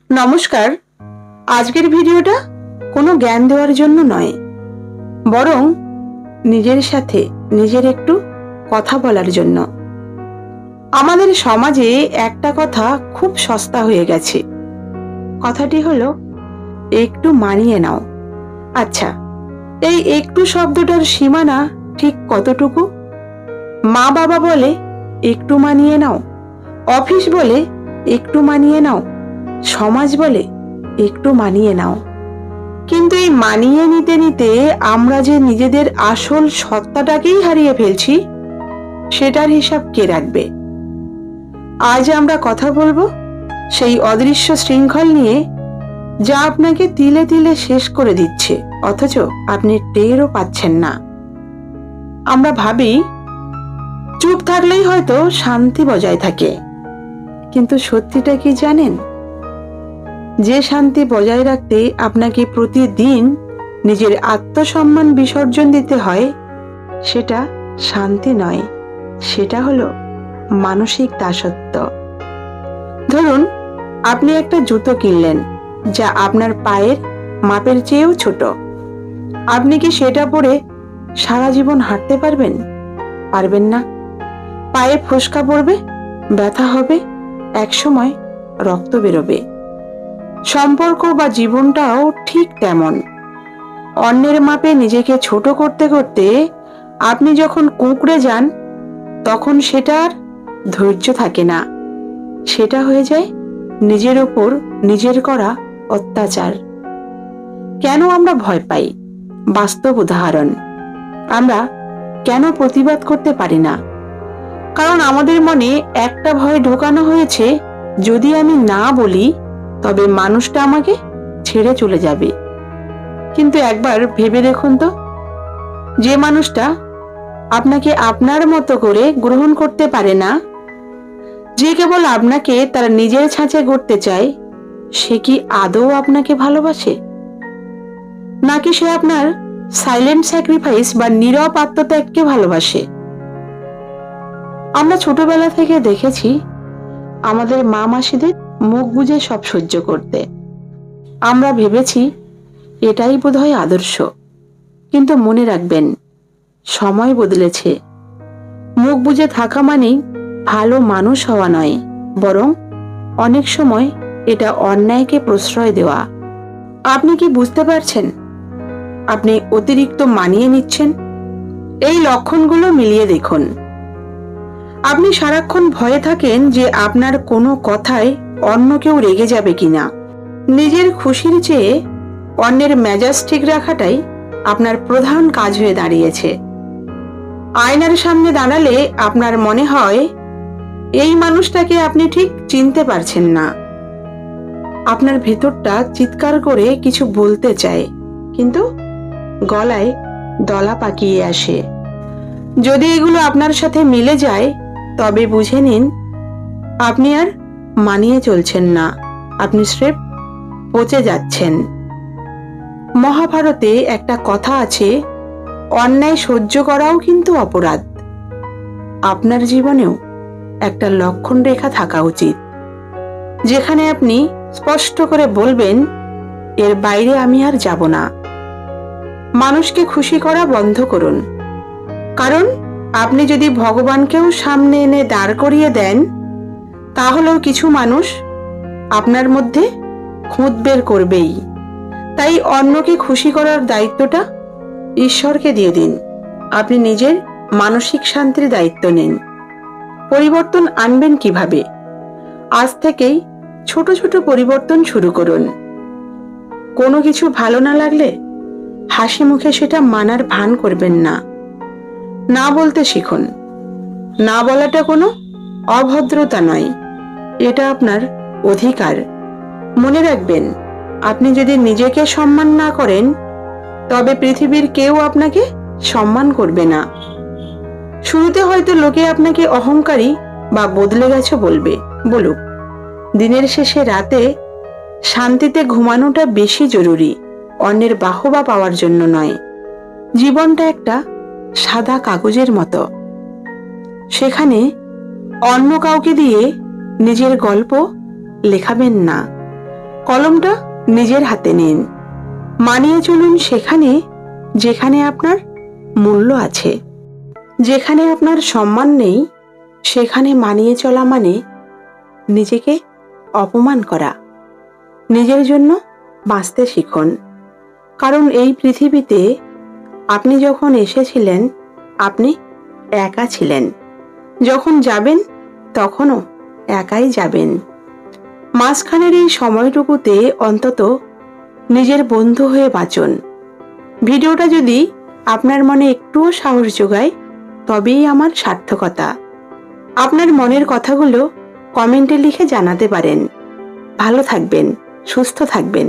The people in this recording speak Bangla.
নমস্কার। আজকের ভিডিওটা কোনো জ্ঞান দেওয়ার জন্য নয়, বরং নিজের সাথে নিজের একটু কথা বলার জন্য। আমাদের সমাজে একটা কথা খুব সস্তা হয়ে গেছে। কথাটি হলো একটু মানিয়ে নাও। আচ্ছা, এই একটু শব্দটার সীমানা ঠিক কতটুকু? মা বাবা বলে একটু মানিয়ে নাও, অফিস বলে একটু মানিয়ে নাও, সমাজ বলে একটু মানিয়ে নাও। কিন্তু এই মানিয়ে নিতে নিতে আমরা যে নিজেদের আসল সত্তাটাকেই হারিয়ে ফেলছি, সেটার হিসাব কে রাখবে? আজ আমরা কথা বলবো সেই অদৃশ্য শৃঙ্খল নিয়ে, যা আপনাকে তিলে তিলে শেষ করে দিচ্ছে, অথচ আপনি টেরও পাচ্ছেন না। আমরা ভাবি চুপ থাকলেই হয়তো শান্তি বজায় থাকে, কিন্তু সত্যিটা কি জানেন? যে শান্তি বজায় রাখতে আপনাকে প্রতিদিন নিজের আত্মসম্মান বিসর্জন দিতে হয়, সেটা শান্তি নয়, সেটা হলো মানসিক দাসত্ব। ধরুন, আপনি একটা জুতো কিনলেন যা আপনার পায়ের মাপের চেয়েও ছোট। আপনি কি সেটা পরে সারা জীবন হাঁটতে পারবেন? পারবেন না। পায়ে ফোস্কা পড়বে, ব্যথা হবে, একসময় রক্ত বেরোবে। সম্পর্ক বা জীবনটাও ঠিক তেমন। অন্যের মাপে নিজেকে ছোট করতে করতে আপনি যখন কুঁকড়ে যান, তখন সেটার ধৈর্য থাকে না, সেটা হয়ে যায় নিজের ওপর নিজের করা অত্যাচার। কেন আমরা ভয় পাই? বাস্তব উদাহরণ। আমরা কেন প্রতিবাদ করতে পারি না? কারণ আমাদের মনে একটা ভয় ঢোকানো হয়েছে, যদি আমি না বলি তবে মানুষটা আমাকে ছেড়ে চলে যাবে। কিন্তু একবার ভেবে দেখুন তো, যে মানুষটা আপনাকে আপনার মতো করে গ্রহণ করতে পারে না, যে কেবল আপনাকে তার নিজের ছাঁচে গড়তে চায়, সে কি আদৌ আপনাকে ভালোবাসে? নাকি সে আপনার সাইলেন্ট স্যাক্রিফাইস বা নীরব আত্মত্যাগকে ভালোবাসে? আমরা ছোটবেলা থেকে দেখেছি আমাদের মা মাসিদের মুখ বুজে সব সহ্য করতে। আমরা ভেবেছি এটাই বোধহয় আদর্শ। কিন্তু মনে রাখবেন, সময় বদলেছে। মুখ বুজে থাকা মানেই ভালো মানুষ হওয়া নয়, বরং অনেক সময় এটা অন্যায়কে প্রশ্রয় দেওয়া। আপনি কি বুঝতে পারছেন আপনি অতিরিক্ত মানিয়ে নিচ্ছেন? এই লক্ষণগুলো মিলিয়ে দেখুন। আপনি সারাক্ষণ ভয়ে থাকেন যে আপনার কোনো কথায় অন্য কেউ রেগে যাবে কিনা। নিজের খুশির চেয়ে অন্যের মেজাজ ঠিক রাখাটাই আপনার প্রধান কাজ হয়ে দাঁড়িয়েছে। আয়নার সামনে দাঁড়ালে আপনার মনে হয় এই মানুষটাকে আপনি ঠিক চিনতে পারছেন না। আপনার ভেতরটা চিৎকার করে কিছু বলতে চায়, কিন্তু গলায় দলা পাকিয়ে আসে। যদি এগুলো আপনার সাথে মিলে যায়, তবে বুঝে নিন আপনি আর মানিয়ে চলছেন না, আপনি স্রেফ পচে যাচ্ছেন। মহাভারতে একটা কথা আছে, অন্যায় সহ্য করাও কিন্তু অপরাধ। আপনার জীবনেও একটা লক্ষণ রেখা থাকা উচিত, যেখানে আপনি স্পষ্ট করে বলবেন, এর বাইরে আমি আর যাব না। মানুষকে খুশি করা বন্ধ করুন, কারণ আপনি যদি ভগবানকেও সামনে এনে দাঁড় করিয়ে দেন, তাহলেও কিছু মানুষ আপনার মধ্যে খুঁত বের করবেই। তাই অন্যকে খুশি করার দায়িত্বটা ঈশ্বরকে দিয়ে দিন। আপনি নিজের মানসিক শান্তির দায়িত্ব নিন। পরিবর্তন আনবেন কিভাবে? আজ থেকেই ছোট ছোট পরিবর্তন শুরু করুন। কোনো কিছু ভালো না লাগলে হাসি মুখে সেটা মানার ভান করবেন না। না বলতে শিখুন। না বলাটা কোনো অভদ্রতা নয়, এটা আপনার অধিকার। মনে রাখবেন, আপনি যদি নিজেকে সম্মান না করেন, তবে পৃথিবীর কেউ আপনাকে সম্মান করবে না। শুরুতে হয়তো লোকে আপনাকে অহংকারী বা বদলে গেছো বলবে, বলুক। দিনের শেষে রাতে শান্তিতে ঘুমানোটা বেশি জরুরি, অন্যের বাহবা পাওয়ার জন্য নয়। জীবনটা একটা সাদা কাগজের মতো, সেখানে অন্য কাউকে দিয়ে নিজের গল্প লেখাবেন না। কলমটা নিজের হাতে নিন। মানিয়ে চলুন সেখানে যেখানে আপনার মূল্য আছে। যেখানে আপনার সম্মান নেই সেখানে মানিয়ে চলা মানে নিজেকে অপমান করা। নিজের জন্য বাঁচতে শিখুন, কারণ এই পৃথিবীতে আপনি যখন এসেছিলেন আপনি একা ছিলেন, যখন যাবেন তখনও একাই যাবেন। মাঝখানের এই সময়টুকুতে অন্তত নিজের বন্ধু হয়ে বাঁচুন। ভিডিওটা যদি আপনার মনে একটুও সাহস যোগায় তবেই আমার সার্থকতা। আপনার মনের কথাগুলো কমেন্টে লিখে জানাতে পারেন। ভালো থাকবেন, সুস্থ থাকবেন।